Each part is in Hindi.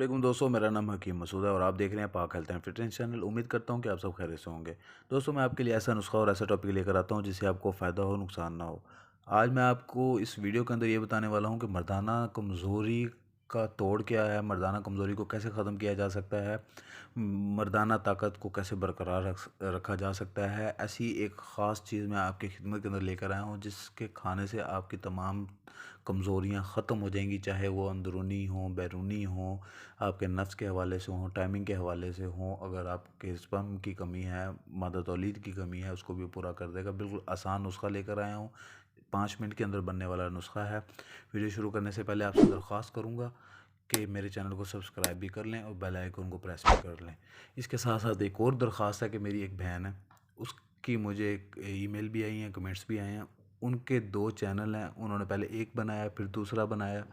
वालेकुम दोस्तों, मेरा नाम हकीम मसूद है और आप देख रहे हैं पाक हेल्थ एंड फिटनेस चैनल। उम्मीद करता हूं कि आप सब खैरियत से होंगे। दोस्तों, मैं आपके लिए ऐसा नुस्खा और ऐसा टॉपिक लेकर आता हूं जिससे आपको फ़ायदा हो, नुकसान ना हो। आज मैं आपको इस वीडियो के अंदर ये बताने वाला हूं कि मर्दाना कमज़ोरी का तोड़ क्या है, मर्दाना कमज़ोरी को कैसे ख़त्म किया जा सकता है, मर्दाना ताकत को कैसे बरकरार रखा जा सकता है। ऐसी एक ख़ास चीज़ मैं आपकी खिदमत के अंदर लेकर आया हूँ जिसके खाने से आपकी तमाम कमज़ोरियाँ ख़त्म हो जाएंगी, चाहे वो अंदरूनी हों, बैरूनी हों, आपके नफ्स के हवाले से हों, टाइमिंग के हवाले से हों। अगर आपके स्पर्म की कमी है, मादा तौलीद की कमी है, उसको भी पूरा कर देगा। बिल्कुल आसान नुस्खा लेकर आया हूँ, 5 मिनट के अंदर बनने वाला नुस्खा है। वीडियो शुरू करने से पहले आपसे दरख्वास्त करूँगा कि मेरे चैनल को सब्सक्राइब भी कर लें और बेल आइकन को प्रेस भी कर लें। इसके साथ साथ एक और दरख्वास्त है कि मेरी एक बहन है, उसकी मुझे एक ईमेल भी आई हैं, कमेंट्स भी आए हैं। उनके 2 चैनल हैं, उन्होंने पहले एक बनाया फिर दूसरा बनाया,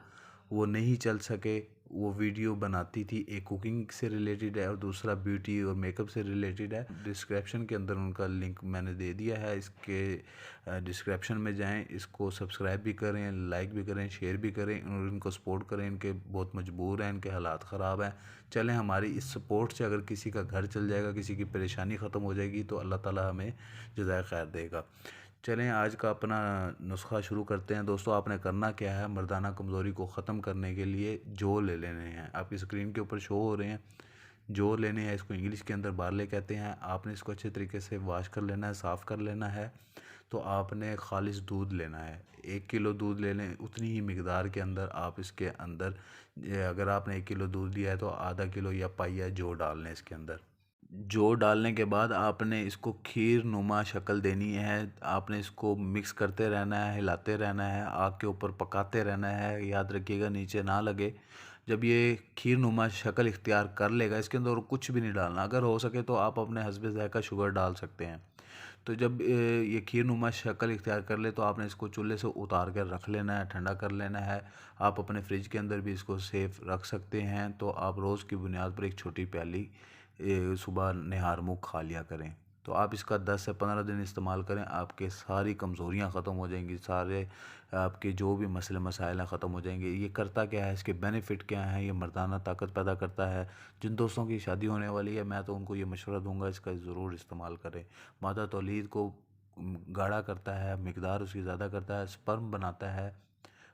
वो नहीं चल सके। वो वीडियो बनाती थी, एक कुकिंग से रिलेटेड है और दूसरा ब्यूटी और मेकअप से रिलेटेड है। डिस्क्रिप्शन के अंदर उनका लिंक मैंने दे दिया है, इसके डिस्क्रिप्शन में जाएं, इसको सब्सक्राइब भी करें, लाइक भी करें, शेयर भी करें और इनको सपोर्ट करें। इनके बहुत मजबूर हैं, इनके हालात ख़राब हैं। चलें, हमारी इस सपोर्ट से अगर किसी का घर चल जाएगा, किसी की परेशानी ख़त्म हो जाएगी तो अल्लाह ताला हमें जज़ाए खैर देगा। चलें, आज का अपना नुस्खा शुरू करते हैं। दोस्तों, आपने करना क्या है, मर्दाना कमज़ोरी को ख़त्म करने के लिए जौ ले लेने हैं। आपकी स्क्रीन के ऊपर शो हो रहे हैं, जौ लेने हैं। इसको इंग्लिश के अंदर बारले कहते हैं। आपने इसको अच्छे तरीके से वॉश कर लेना है, साफ़ कर लेना है। तो आपने खालिश दूध लेना है, 1 किलो दूध ले लें। उतनी ही मिकदार के अंदर आप इसके अंदर, अगर आपने 1 किलो दूध लिया है तो आधा किलो या पाइया जौ डाल लें इसके अंदर। जौ डालने के बाद आपने इसको खीर नुमा शक्ल देनी है। आपने इसको मिक्स करते रहना है, हिलाते रहना है, आग के ऊपर पकाते रहना है। याद रखिएगा नीचे ना लगे। जब ये खीर नुमा शक्ल इख्तियार कर लेगा, इसके अंदर और कुछ भी नहीं डालना। अगर हो सके तो आप अपने हस्बे ज़ायक़ा शुगर डाल सकते हैं। तो जब ये खीर नुमा शक्ल इख्तियार कर ले तो आपने इसको चूल्हे से उतार कर रख लेना है, ठंडा कर लेना है। आप अपने फ्रिज के अंदर भी इसको सेफ रख सकते हैं। तो आप रोज़ की बुनियाद पर एक छोटी प्याली सुबह निहार मुँह खा लिया करें। तो आप इसका 10 से 15 दिन इस्तेमाल करें, आपके सारी कमज़ोरियाँ ख़त्म हो जाएंगी, सारे आपके जो भी मसले मसाइल हैं ख़त्म हो जाएंगे। ये करता क्या है, इसके बेनिफिट क्या हैं? ये मर्दाना ताकत पैदा करता है। जिन दोस्तों की शादी होने वाली है, मैं तो उनको ये मशवरा दूंगा, इसका ज़रूर इस्तेमाल करें। मादा तौलीद को गाढ़ा करता है, मिकदार उसकी ज़्यादा करता है, स्पर्म बनाता है,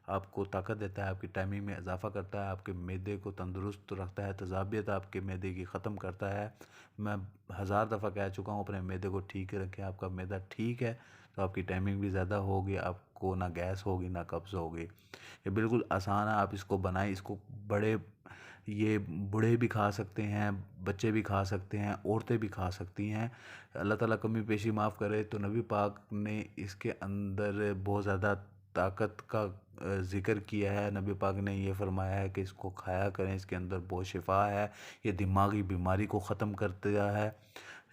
आपको ताकत देता है, आपकी टाइमिंग में इजाफा करता है, आपके मैदे को तंदुरुस्त रखता है, तेज़ाबियत आपके मैदे की ख़त्म करता है। मैं 1000 दफ़ा कह चुका हूँ, अपने मैदे को ठीक रखें। आपका मैदा ठीक है तो आपकी टाइमिंग भी ज़्यादा होगी, आपको ना गैस होगी ना कब्ज़ होगी। ये बिल्कुल आसान है, आप इसको बनाएं। इसको बड़े, ये बूढ़े भी खा सकते हैं, बच्चे भी खा सकते हैं, औरतें भी खा सकती हैं। अल्लाह ताला कमी पेशी माफ़ करे। तो नबी पाक ने इसके अंदर बहुत ज़्यादा ताकत का ज़िक्र किया है। नबी पाक ने ये फ़रमाया है कि इसको खाया करें, इसके अंदर बहुत शिफा है। ये दिमागी बीमारी को ख़त्म करता है,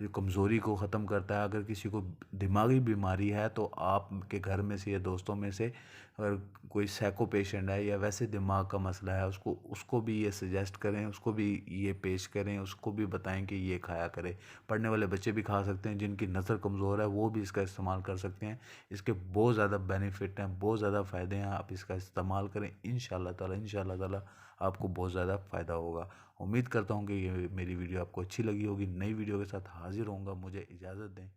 कमज़ोरी को ख़त्म करता है। अगर किसी को दिमागी बीमारी है तो आपके घर में से या दोस्तों में से अगर कोई साइको पेशेंट है या वैसे दिमाग का मसला है, उसको भी ये सजेस्ट करें, उसको भी ये पेश करें, उसको भी बताएं कि ये खाया करे। पढ़ने वाले बच्चे भी खा सकते हैं, जिनकी नज़र कमज़ोर है वो भी इसका इस्तेमाल कर सकते हैं। इसके बहुत ज़्यादा बेनिफिट हैं, बहुत ज़्यादा फ़ायदे हैं। आप इसका इस्तेमाल करें, इंशाअल्लाह ताला आपको बहुत ज़्यादा फ़ायदा होगा। उम्मीद करता हूँ कि ये मेरी वीडियो आपको अच्छी लगी होगी। नई वीडियो के साथ हाज़िर होऊंगा। मुझे इजाज़त दें।